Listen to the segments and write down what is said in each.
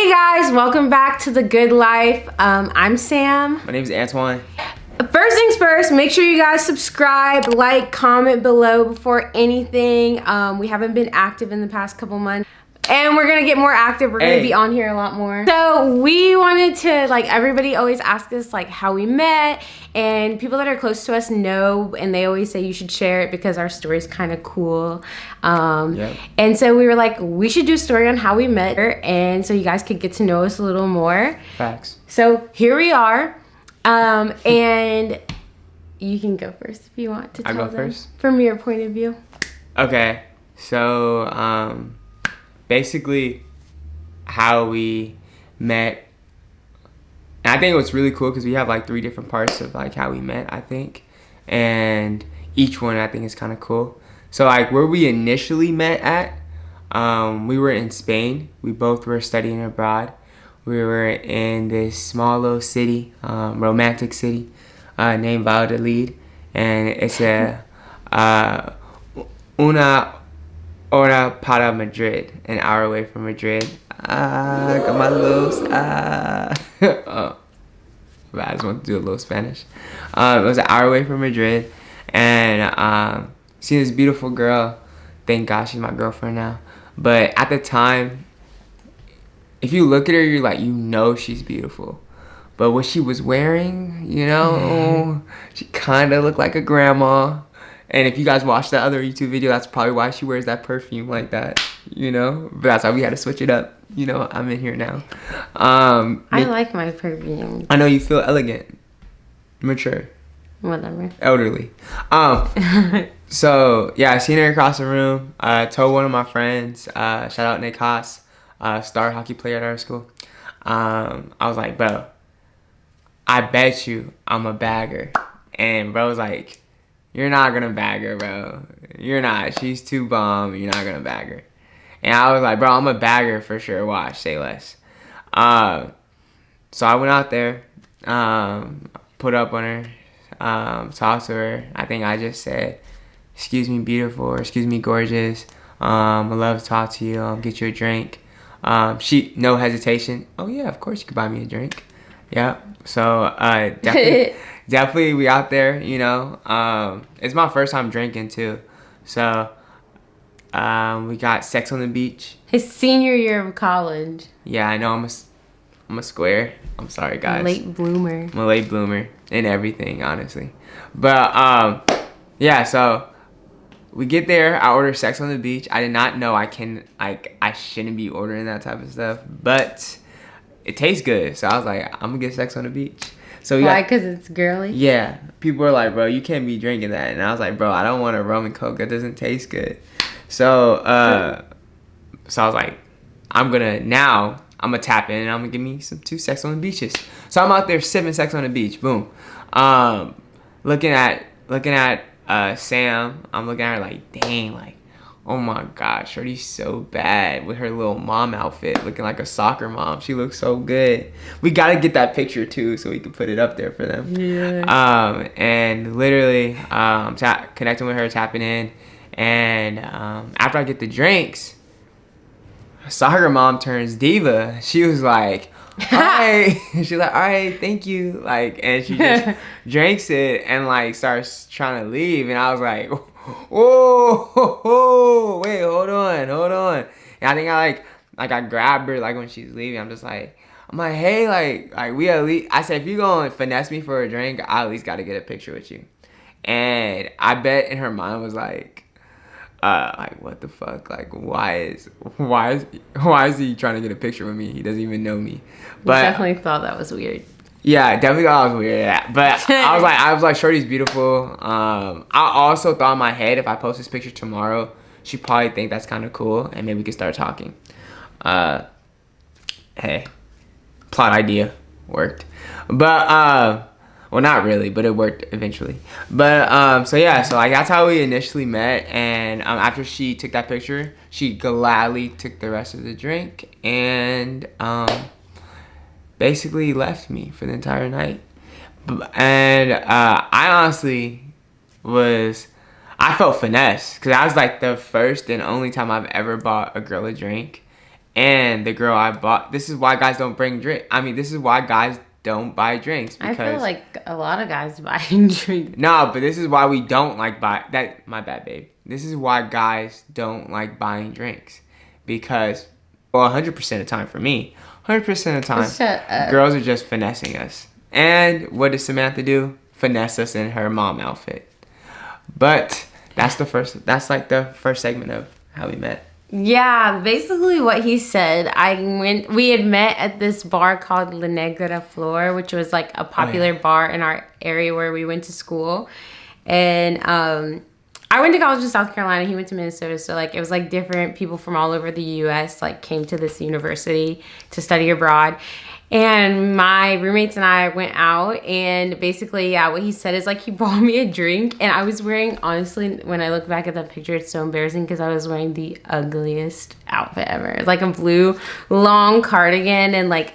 Hey guys, welcome back to The Good Life. I'm Sam. My name is Antoine. First things first, make sure you guys subscribe, like, comment below before anything. We haven't been active in the past couple months. And we're gonna get more active. We're gonna be on here a lot more. So we wanted to, like, everybody always asks us like how we met, and people that are close to us know, and they always say you should share it because our story's kind of cool. And so we were like, we should do a story on how we met, and so you guys could get to know us a little more. Facts. So here we are, and you can go first if you want to tell them. First? From your point of view. Okay, so basically how we met, and I think it was really cool because we have like 3 different parts of like how we met, I think, and each one I think is kind of cool. So like where we initially met at, we were in Spain. We both were studying abroad. We were in this small little city, romantic city, named Valladolid, and it's una hora para Madrid, an hour away from Madrid. Got my little, I just want to do a little Spanish. It was an hour away from Madrid, and seen this beautiful girl. Thank God she's my girlfriend now. But at the time, if you look at her, you're like, you know she's beautiful. But what she was wearing, you know, she kind of looked like a grandma. And if you guys watch that other YouTube video, that's probably why she wears that perfume like that, you know? But that's why we had to switch it up. You know, I'm in here now. I like my perfume. I know you feel elegant, mature. Whatever. Elderly. So, yeah, I seen her across the room. Told one of my friends, shout out Nick Haas, star hockey player at our school. I was like, bro, I bet you I'm a bagger. And bro was like, you're not gonna bag her, bro. You're not. She's too bomb. You're not gonna bag her. And I was like, bro, I'm a bagger for sure. Watch, say less. So I went out there, put up on her, talked to her. I think I just said, excuse me, beautiful, or excuse me, gorgeous. I'd love to talk to you. Get you a drink. She, no hesitation. Oh yeah, of course you could buy me a drink. Yeah. So definitely we out there, you know. It's my first time drinking too. So we got sex on the beach. His senior year of college. Yeah, I know I'm a square. I'm sorry guys. Late bloomer. I'm a late bloomer in everything, honestly. But yeah, so we get there, I order sex on the beach. I did not know I shouldn't be ordering that type of stuff, but it tastes good. So I was like, I'm gonna get sex on the beach. So why? Because it's girly? Yeah. People are like, bro, you can't be drinking that. And I was like, bro, I don't want a rum and coke. That doesn't taste good. So I was like, I'm gonna tap in and I'm gonna give me some 2 sex on the beaches. So I'm out there sipping sex on the beach. Boom. Looking at Sam. I'm looking at her like, dang, like, oh my gosh, shorty's so bad with her little mom outfit, looking like a soccer mom. She looks so good. We gotta get that picture too, so we can put it up there for them. Yeah. And literally, connecting with her, tapping in, and after I get the drinks, soccer mom turns diva. She was like, all right. She's like, all right, thank you. Like, and she just drinks it and like starts trying to leave, and I was like, whoa, wait, hold on. And I think I grabbed her like when she's leaving. I'm like, hey, like we at least, I said, if you gonna finesse me for a drink, I at least got to get a picture with you. And I bet in her mind was like what the fuck? Like, why is he trying to get a picture with me? He doesn't even know me. But definitely thought that was weird. Yeah, I definitely thought I was weird at that. But I was like, shorty's beautiful. I also thought in my head, if I post this picture tomorrow, she'd probably think that's kind of cool, and maybe we could start talking. Hey, plot idea worked. But well, not really, but it worked eventually. But so yeah, so like that's how we initially met. And after she took that picture, she gladly took the rest of the drink and basically left me for the entire night. And I honestly I felt finessed because that was like the first and only time I've ever bought a girl a drink, And the girl I bought, this is why guys don't bring drink. I mean, this is why guys don't buy drinks. Because I feel like a lot of guys buy drinks. No, but this is why we don't like buy that. My bad, babe. This is why guys don't like buying drinks. Because, well, 100% of the time for me, 100% of the time, girls are just finessing us. And what does Samantha do? Finesse us in her mom outfit. But that's like the first segment of how we met. Yeah, basically what he said, we had met at this bar called La Negra Flor, which was like a popular bar in our area where we went to school. And I went to college in South Carolina. He went to Minnesota. So like it was like different people from all over the US like came to this university to study abroad. And my roommates and I went out, and basically, yeah, what he said is like he bought me a drink, and I was wearing, honestly, when I look back at that picture, it's so embarrassing because I was wearing the ugliest outfit ever. It's like a blue long cardigan, and like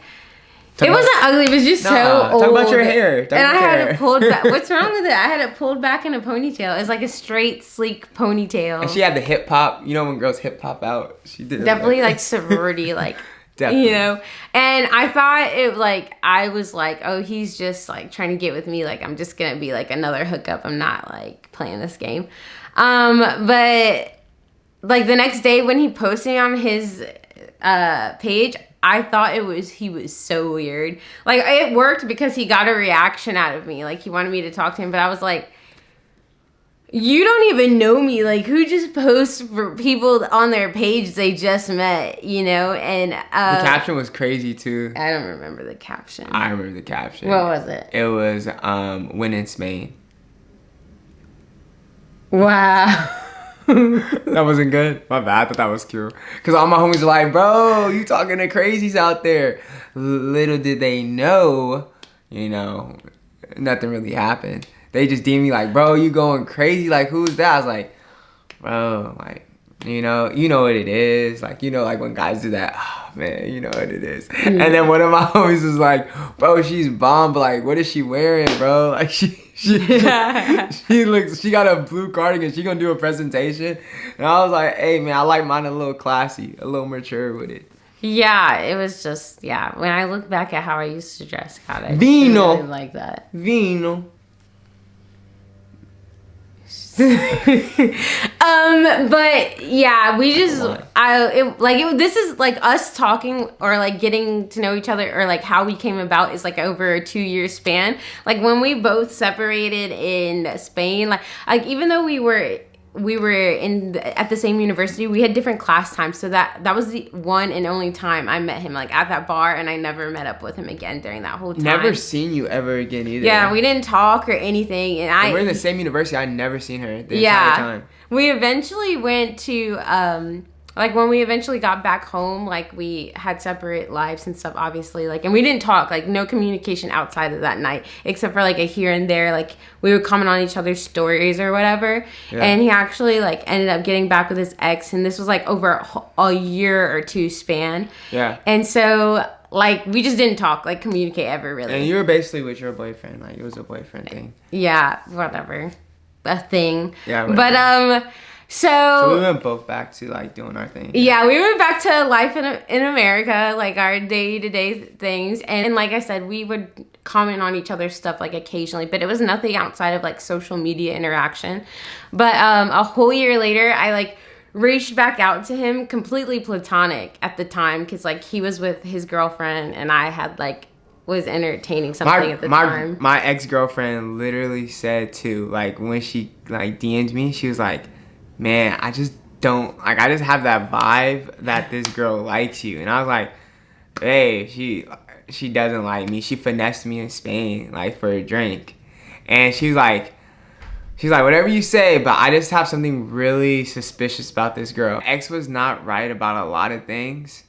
it wasn't ugly, it was just so old. Talk about your hair. And I had it pulled back. What's wrong with it? I had it pulled back in a ponytail. It's like a straight, sleek ponytail. And she had the hip hop. You know when girls hip hop out? She did definitely like sorority, like. Definitely. You know, and I thought it like, I was like, oh, he's just like trying to get with me. Like, I'm just going to be like another hookup. I'm not like playing this game. But like the next day when he posted on his page, I thought he was so weird. Like it worked because he got a reaction out of me. Like he wanted me to talk to him, but I was like, you don't even know me. Like, who just posts for people on their page they just met, you know? And the caption was crazy, too. I don't remember the caption. I remember the caption. What was it? It was, when in Spain. Wow. That wasn't good? My bad. I thought that was cute. Because all my homies were like, bro, you talking to crazies out there. Little did they know, you know, nothing really happened. They just deemed me like, bro, you going crazy. Like, who's that? I was like, bro, like, you know what it is. Like, you know, like when guys do that, oh, man, you know what it is. And then one of my homies was like, bro, she's bomb, but like, what is she wearing, bro? Like, she got a blue cardigan. She gonna do a presentation. And I was like, hey, man, I like mine a little classy, a little mature with it. Yeah, it was just, yeah. When I look back at how I used to dress, God, I Vino. really like that. Vino. But yeah, we just this is like us talking or like getting to know each other, or like how we came about is like over a 2-year span. Like when we both separated in Spain, like even though we were at the same university, we had different class times, so that was the one and only time I met him, like at that bar, and I never met up with him again during that whole time. Never seen you ever again either. Yeah, we didn't talk or anything, and we're in the same university. I never seen her the entire time. We eventually went to like when we eventually got back home, like we had separate lives and stuff, obviously, like, and we didn't talk, like no communication outside of that night, except for like a here and there, like we would comment on each other's stories or whatever. Yeah. And he actually like ended up getting back with his ex, and this was like over a year or two span. Yeah. And so like we just didn't talk, like communicate ever really. And you were basically with your boyfriend, like it was a boyfriend thing. Yeah, whatever. A thing. Yeah. Whatever. But So we went both back to like doing our thing. Yeah, we went back to life in America, like our day-to-day things. And like I said, we would comment on each other's stuff like occasionally, but it was nothing outside of like social media interaction. But a whole year later, I like reached back out to him, completely platonic at the time, because like he was with his girlfriend and I had like was entertaining something at the time. My ex-girlfriend literally said too, like when she like DM'd me, she was like, man, I just don't, like, I just have that vibe that this girl likes you. And I was like, hey, she doesn't like me. She finessed me in Spain, like, for a drink. And she's like, whatever you say, but I just have something really suspicious about this girl. Ex was not right about a lot of things,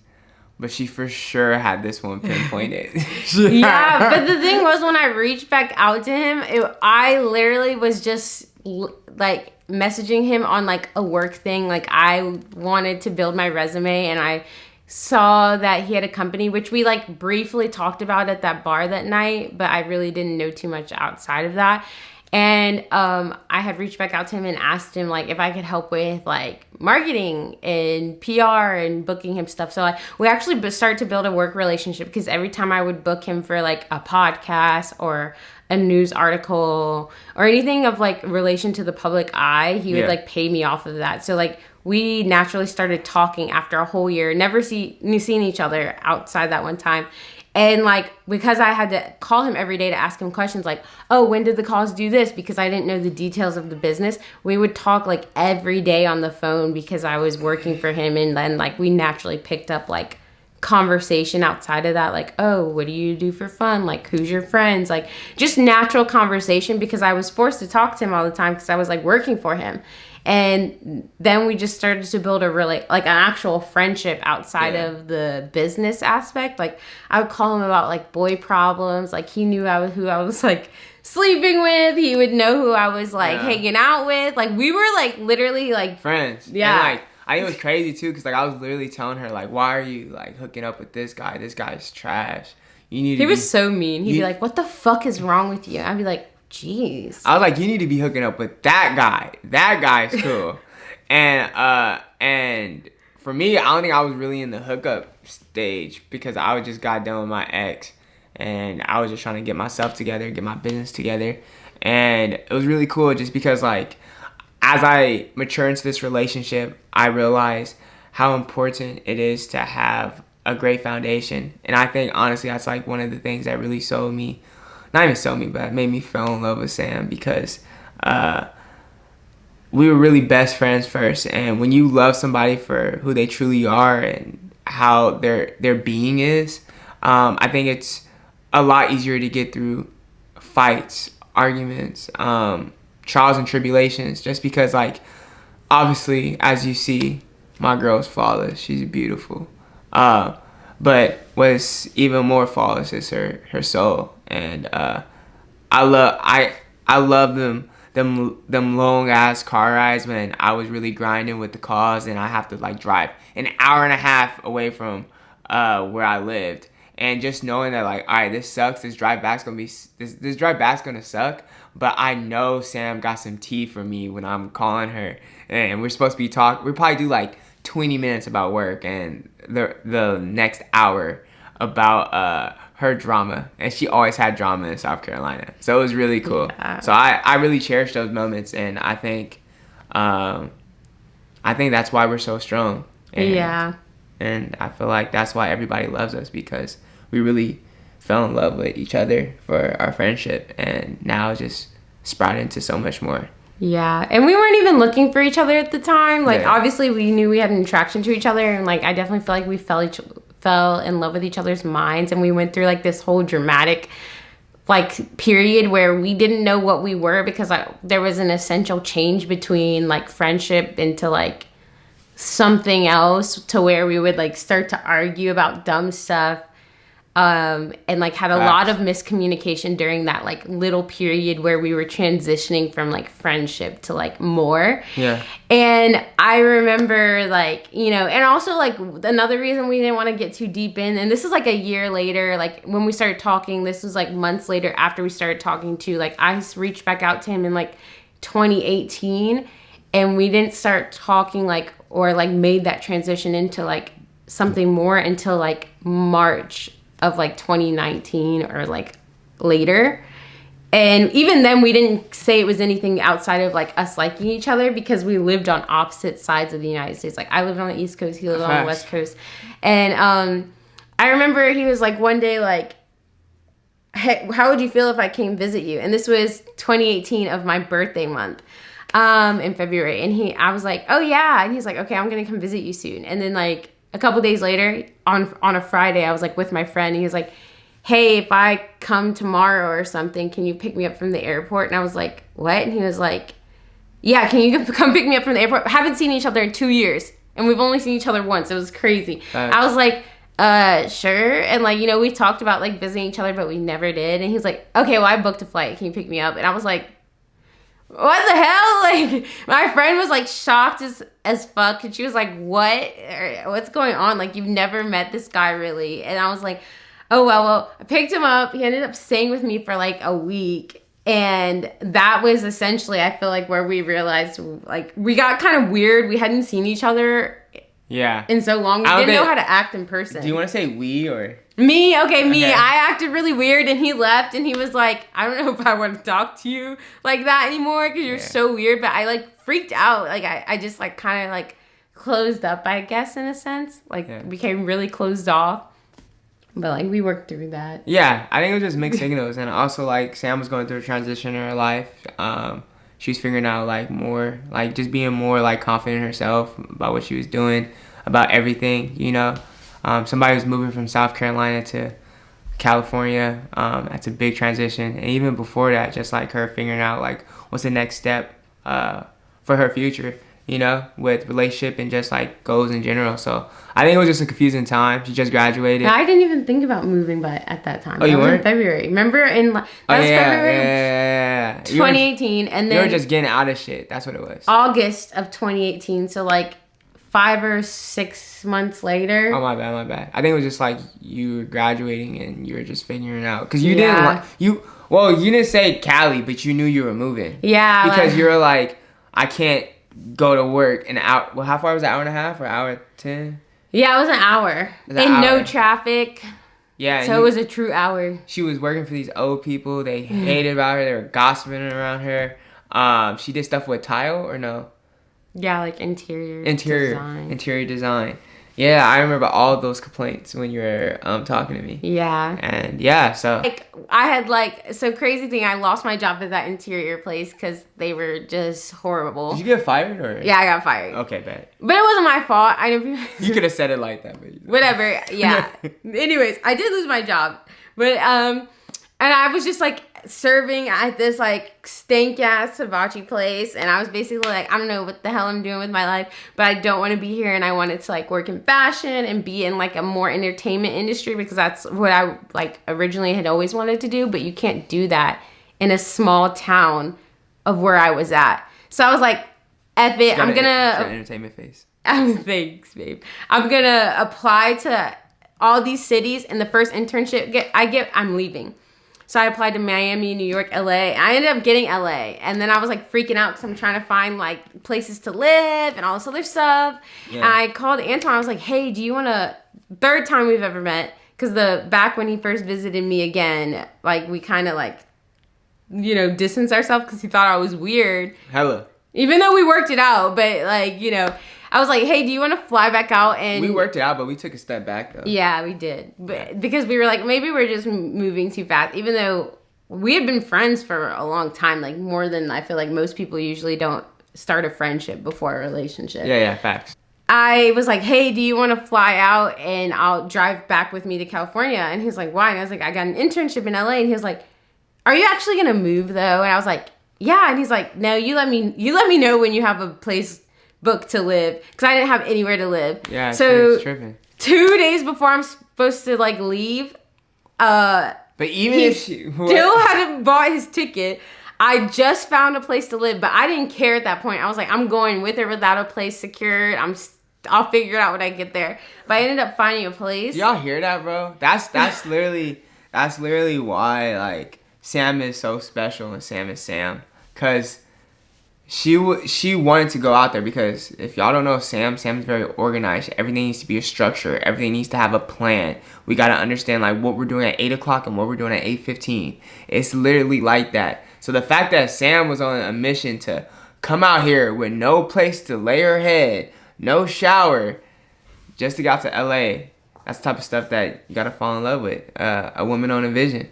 but she for sure had this one pinpointed. Yeah, but the thing was, when I reached back out to him, I literally was just, like, messaging him on like a work thing. Like I wanted to build my resume, and I saw that he had a company, which we like briefly talked about at that bar that night, but I really didn't know too much outside of that. And I had reached back out to him and asked him like if I could help with like marketing and PR and booking him stuff. So we actually started to build a work relationship, because every time I would book him for like a podcast or a news article or anything of like relation to the public eye, he would like pay me off of that. So like we naturally started talking after a whole year, never seen each other outside that one time. And like, because I had to call him every day to ask him questions like, oh, when did the cause do this? Because I didn't know the details of the business. We would talk like every day on the phone because I was working for him. And then like we naturally picked up like conversation outside of that, like, oh, what do you do for fun? Like, who's your friends? Like just natural conversation, because I was forced to talk to him all the time because I was like working for him. And then we just started to build a really like an actual friendship outside of the business aspect. Like I would call him about like boy problems. Like he knew who I was like sleeping with. He would know who I was like hanging out with. Like we were like literally like friends. Yeah. And like I think it was crazy too, because like I was literally telling her like, why are you like hooking up with this guy? This guy's trash. You need to. He was so mean. He'd be like, what the fuck is wrong with you? I'd be like, jeez. I was like, you need to be hooking up with that guy. That guy's cool. And for me, I don't think I was really in the hookup stage, because I was just got done with my ex, and I was just trying to get myself together, get my business together. And it was really cool just because like as I mature into this relationship, I realized how important it is to have a great foundation. And I think honestly that's like one of the things that really sold me, not even sold me, but made me fall in love with Sam, because we were really best friends first. And when you love somebody for who they truly are and how their being is, I think it's a lot easier to get through fights, arguments, trials and tribulations, just because like obviously as you see, my girl's flawless. She's beautiful. But what's even more flawless is her soul. And I love them long ass car rides when I was really grinding with the cause, and I have to like drive an hour and a half away from where I lived, and just knowing that like, all right, this sucks. This drive back's gonna suck. But I know Sam got some tea for me when I'm calling her, and we're supposed to be talking. We probably do like 20 minutes about work, and the next hour about her drama. And she always had drama in South Carolina, so it was really cool. Yeah. So I really cherish those moments, and I think that's why we're so strong. And I feel like that's why everybody loves us, because we really fell in love with each other for our friendship, and now it's just sprouted into so much more. Yeah, and we weren't even looking for each other at the time. Like, obviously, we knew we had an attraction to each other, and like I definitely feel like we fell in love with each other's minds, and we went through like this whole dramatic like period where we didn't know what we were, because there was an essential change between like friendship into like something else, to where we would like start to argue about dumb stuff. And like had a lot of miscommunication during that like little period where we were transitioning from like friendship to like more. Yeah. And I remember like, and also like another reason we didn't want to get too deep in, and this is like a year later, like when we started talking, this was like months later after we started talking too, like I reached back out to him in like 2018, and we didn't start talking like, or like made that transition into like something more until like March of like 2019 or like later. And even then we didn't say it was anything outside of like us liking each other, because we lived on opposite sides of the United States. Like I lived on the East Coast, he lived on the West Coast. And I remember he was like one day like, hey, how would you feel if I came visit you? And this was 2018 of my birthday month, in February. And I was like, oh yeah. And he's like, okay, I'm gonna come visit you soon. And then like a couple days later, on a Friday, I was like with my friend. He was like, hey, if I come tomorrow or something, can you pick me up from the airport? And I was like, what? And he was like, yeah, can you come pick me up from the airport? Haven't seen each other in 2 years, and we've only seen each other once. It was crazy. I was like, sure. And like, we talked about like visiting each other, but we never did. And he was like, okay, well, I booked a flight. Can you pick me up? And I was like, what the hell? Like, my friend was like shocked as fuck, and she was like, what's going on? Like, you've never met this guy, really? And I was like, oh well, I picked him up. He ended up staying with me for like a week, And that was essentially, I feel like, where we realized, like, we got kind of weird. We hadn't seen each other in so long. We didn't know how to act in person. Do you want to say we or? Me? Okay, me. Okay. I acted really weird, and he left, and he was like, I don't know if I want to talk to you like that anymore because you're so weird. But I, like, freaked out. Like, I just, like, kind of, like, closed up, I guess, in a sense. Like, became really closed off. But, like, we worked through that. Yeah, I think it was just mixed signals. And also, like, Sam was going through a transition in her life. She was figuring out, like, more, like, just being more, like, confident in herself about what she was doing, about everything, you know. Somebody was moving from South Carolina to California. That's a big transition. And even before that, just, like, her figuring out, like, what's the next step for her future, you know, with relationship and just, like, goals in general. So I think it was just a confusing time. She just graduated. Now, I didn't even think about moving at that time. Oh, you weren't? In February. Remember? February 2018. And then you were just getting out of shit. That's what it was. August of 2018. So, like, 5 or 6 months later. Oh, my bad. I think it was just, like, you were graduating and you were just figuring it out. Because you didn't like... you didn't say Cali, but you knew you were moving. Yeah. Because you were like, I can't go to work an hour. Well, how far was it? Hour and a half or hour 10? Yeah, it was an hour. No traffic. Yeah. So it was a true hour. She was working for these old people. They hated about her. They were gossiping around her. She did stuff with tile or no? Yeah, like interior design. Yeah, I remember all those complaints when you were talking to me. Yeah. And yeah, so like I had crazy thing. I lost my job at that interior place because they were just horrible. Did you get fired or? Yeah, I got fired. Okay, bad. But it wasn't my fault. You could have said it like that, but whatever. Yeah. Anyways, I did lose my job, but and I was just like serving at this like stank ass hibachi place, and I was basically like, I don't know what the hell I'm doing with my life, but I don't want to be here, and I wanted to like work in fashion and be in like a more entertainment industry because that's what I like originally had always wanted to do, but you can't do that in a small town of where I was at. So I was like, F it, I'm gonna entertainment face. Thanks, babe. I'm gonna apply to all these cities, and the first internship I'm leaving. So I applied to Miami, New York, LA. I ended up getting LA. And then I was like freaking out because I'm trying to find like places to live and all this other stuff. Yeah. And I called Anton. I was like, hey, do you want to, third time we've ever met. Because back when he first visited me again, like we kind of like, you know, distanced ourselves because he thought I was weird. Hella. Even though we worked it out. But like, you know, I was like, hey, do you want to fly back out? And we worked it out, but we took a step back, though. Yeah, we did. But because we were like, maybe we're just moving too fast. Even though we had been friends for a long time, like more than I feel like most people usually don't start a friendship before a relationship. Yeah, facts. I was like, hey, do you want to fly out and I'll drive back with me to California? And he's like, why? And I was like, I got an internship in LA. And he was like, are you actually going to move, though? And I was like, yeah. And he's like, no, you let me know when you have a place booked to live, because I didn't have anywhere to live. Yeah, so it's tripping. 2 days before I'm supposed to like leave, but even he if she still hadn't bought his ticket. I just found a place to live, but I didn't care at that point. I was like, I'm going with or without a place secured. I'll figure it out when I get there. But I ended up finding a place. Y'all hear that, bro? That's literally why like Sam is so special and Sam is Sam, because she wanted to go out there, because if y'all don't know Sam's very organized. Everything needs to be a structure. Everything needs to have a plan. We got to understand like what we're doing at 8 o'clock and what we're doing at 8:15. It's literally like that. So the fact that Sam was on a mission to come out here with no place to lay her head, no shower, just to get out to LA, that's the type of stuff that you got to fall in love with. A woman on a vision.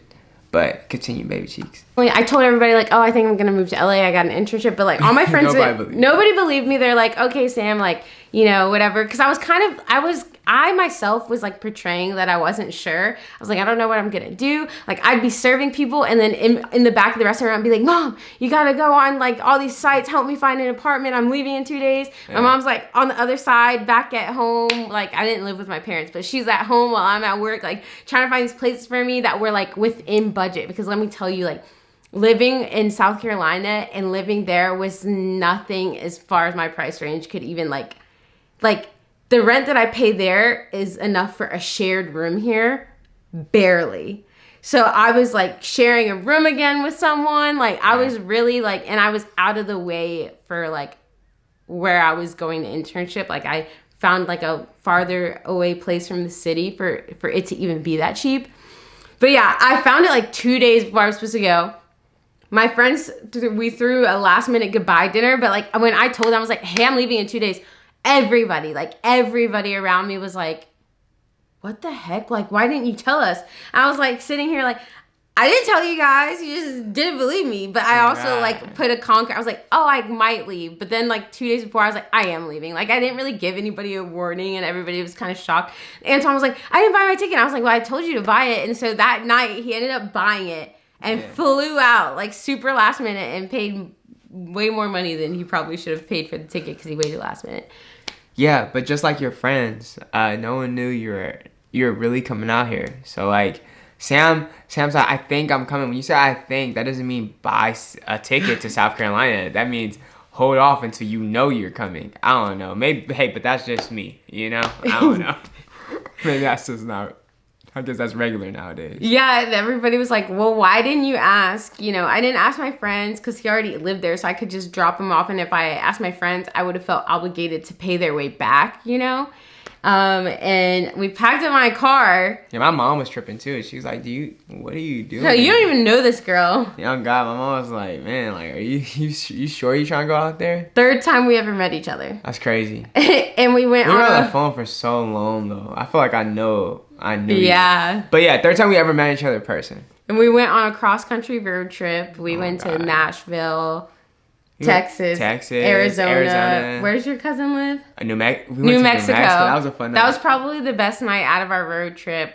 But continue, baby cheeks. I told everybody, like, oh, I think I'm going to move to LA. I got an internship. But, like, all my friends, nobody believed me. They're like, okay, Sam, like, you know, whatever. Because I myself was, like, portraying that I wasn't sure. I was like, I don't know what I'm going to do. Like, I'd be serving people. And then in the back of the restaurant, I'd be like, Mom, you got to go on, like, all these sites. Help me find an apartment. I'm leaving in 2 days. Yeah. My mom's, like, on the other side, back at home. Like, I didn't live with my parents. But she's at home while I'm at work, like, trying to find these places for me that were, like, within budget. Because let me tell you, like, living in South Carolina and living there was nothing as far as my price range could even, like the rent that I pay there is enough for a shared room here, barely. So I was like sharing a room again with someone. Like I was really like, and I was out of the way for like where I was going to internship. Like I found like a farther away place from the city for it to even be that cheap. But yeah, I found it like 2 days before I was supposed to go. My friends, we threw a last minute goodbye dinner. But like when I told them, I was like, hey, I'm leaving in 2 days. Everybody around me was like, what the heck? Like, why didn't you tell us? I was like sitting here like, I didn't tell you guys. You just didn't believe me. But I also like put a conquer. I was like, oh, I might leave. But then like 2 days before, I was like, I am leaving. Like I didn't really give anybody a warning, and everybody was kind of shocked. Antoine was like, I didn't buy my ticket. I was like, well, I told you to buy it. And so that night he ended up buying it and flew out like super last minute and paid way more money than he probably should have paid for the ticket because he waited last minute. Yeah, but just like your friends, no one knew you were really coming out here. So like Sam's like, I think I'm coming. When you say I think, that doesn't mean buy a ticket to South Carolina. That means hold off until you know you're coming. I don't know. Maybe, hey, but that's just me, you know? I don't know. Maybe that's just not, I guess that's regular nowadays. Yeah, and everybody was like, well, why didn't you ask? You know, I didn't ask my friends because he already lived there, so I could just drop him off. And if I asked my friends, I would have felt obligated to pay their way back, you know? And we packed up my car. Yeah, my mom was tripping too. She was like, what are you doing? No, you don't even know this girl. Young guy, my mom was like, man, like, are you sure you trying to go out there? Third time we ever met each other. That's crazy. And we went We were on on the phone for so long though. I feel like I knew yeah. you. But yeah, third time we ever met each other in person. And we went on a cross-country road trip. We went to Nashville, Texas, Arizona. Where's your cousin live? New Mexico. New Mexico. That was a fun night. That was probably the best night out of our road trip.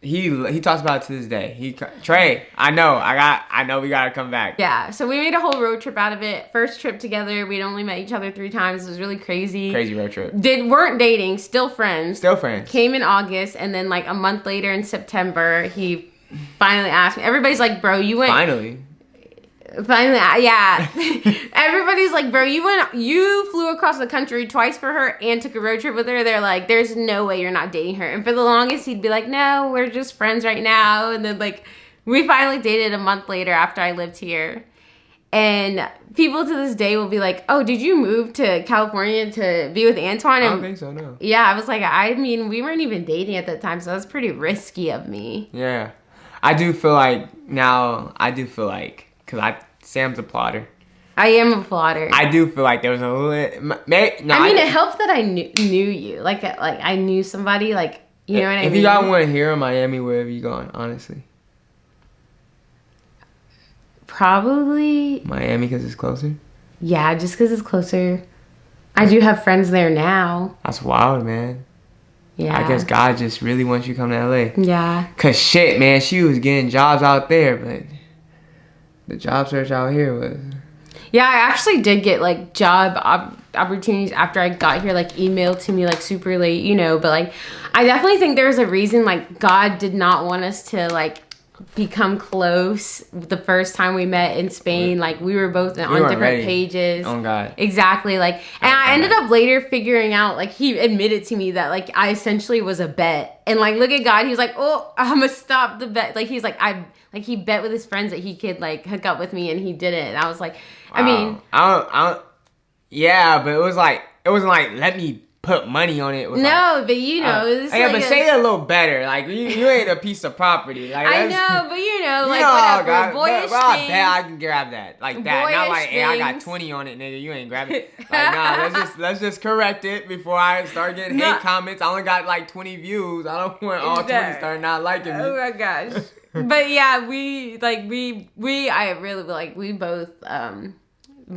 He talks about it to this day. Trey, I know we gotta come back. Yeah, so we made a whole road trip out of it. First trip together. We'd only met each other 3 times. It was really crazy. Crazy road trip. Weren't dating, still friends. Still friends. Came in August, and then like a month later in September, he finally asked me. Everybody's like, bro, you went. Finally, yeah. Everybody's like, bro, you flew across the country twice for her and took a road trip with her. They're like, there's no way you're not dating her. And for the longest, he'd be like, no, we're just friends right now. And then like, we finally dated a month later after I lived here. And people to this day will be like, oh, did you move to California to be with Antoine? I don't think so, no. Yeah, I was like, I mean, we weren't even dating at that time, so that was pretty risky of me. Yeah. I do feel like, because Sam's a plotter. I am a plotter. I do feel like there was a little... it helped that I knew you. Like I knew somebody, like, you know what I mean? If you got one here in Miami, where have you gone, honestly? Probably... Miami, because it's closer? Yeah, just because it's closer. I do have friends there now. That's wild, man. Yeah. I guess God just really wants you to come to LA. Yeah. Because shit, man, she was getting jobs out there, but... the job search out here was... Yeah, I actually did get, like, job opportunities after I got here, like, emailed to me, like, super late, you know. But, like, I definitely think there's a reason, like, God did not want us to, like, become close the first time we met in Spain. Like, we were both on different pages. Oh, God. Exactly. Like, and I ended up later figuring out, like, he admitted to me that, like, I essentially was a bet. And, like, look at God. He was like, oh, I'm gonna stop the bet. Like, he's like, he bet with his friends that he could, like, hook up with me, and he didn't. And I was like, I mean... I don't... Yeah, but it wasn't like, let me put money on it. But you know... but say it a little better. Like, you ain't a piece of property. Like, I know, but you know, like, whatever. Boyish things. I bet I can grab that. Like that. Not like, hey, I got 20 on it, nigga. You ain't grabbing it. Like, nah, let's just correct it before I start getting hate comments. I only got, like, 20 views. I don't want all 20 start not liking me. Oh, my gosh. But yeah, we both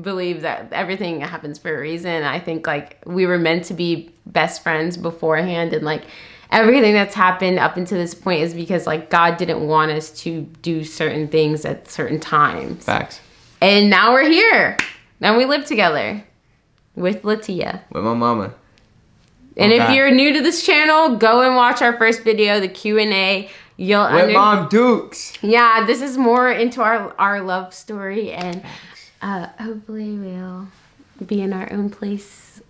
believe that everything happens for a reason. I think like we were meant to be best friends beforehand, and like everything that's happened up until this point is because like God didn't want us to do certain things at certain times. Facts. And now we're here. Now we live together with Latia. With my mama. And if you're new to this channel, go and watch our first video, the Q&A. With Mom Dukes. Yeah, this is more into our love story, and hopefully we'll be in our own place.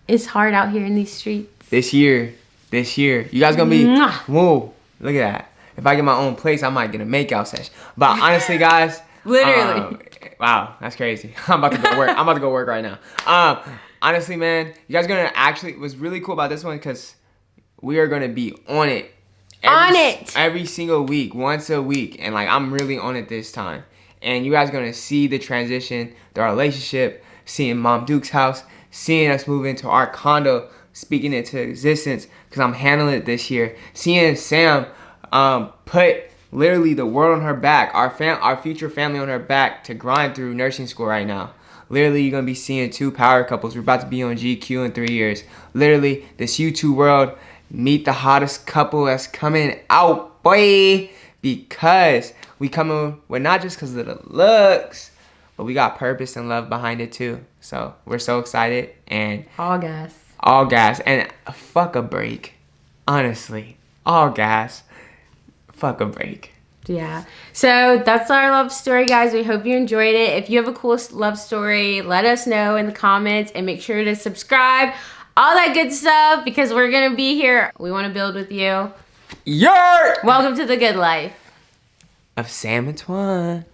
It's hard out here in these streets. This year. You guys gonna be... Whoa, look at that. if I get my own place, I might get a makeout session. But honestly, guys, Literally. wow, that's crazy. I'm about to go work. I'm about to go work right now. Honestly, man, you guys gonna actually what's really cool about this one because we are gonna be on it. Every single week, once a week, and like I'm really on it this time. And you guys are gonna see the transition, the relationship, seeing Mom Duke's house, seeing us move into our condo, speaking it to existence because I'm handling it this year. Seeing Sam put literally the world on her back, our future family on her back to grind through nursing school right now. Literally, you're gonna be seeing two power couples. We're about to be on GQ in 3 years. Literally, this YouTube world, meet the hottest couple that's coming out, boy. Because we coming with not just because of the looks, but we got purpose and love behind it too. So we're so excited and all gas. All gas and fuck a break. Honestly, all gas. Fuck a break. Yeah. So that's our love story, guys. We hope you enjoyed it. If you have a cool love story, let us know in the comments and make sure to subscribe. All that good stuff because we're going to be here. We want to build with you. Yurt! Welcome to the good life Of Sam and Twan.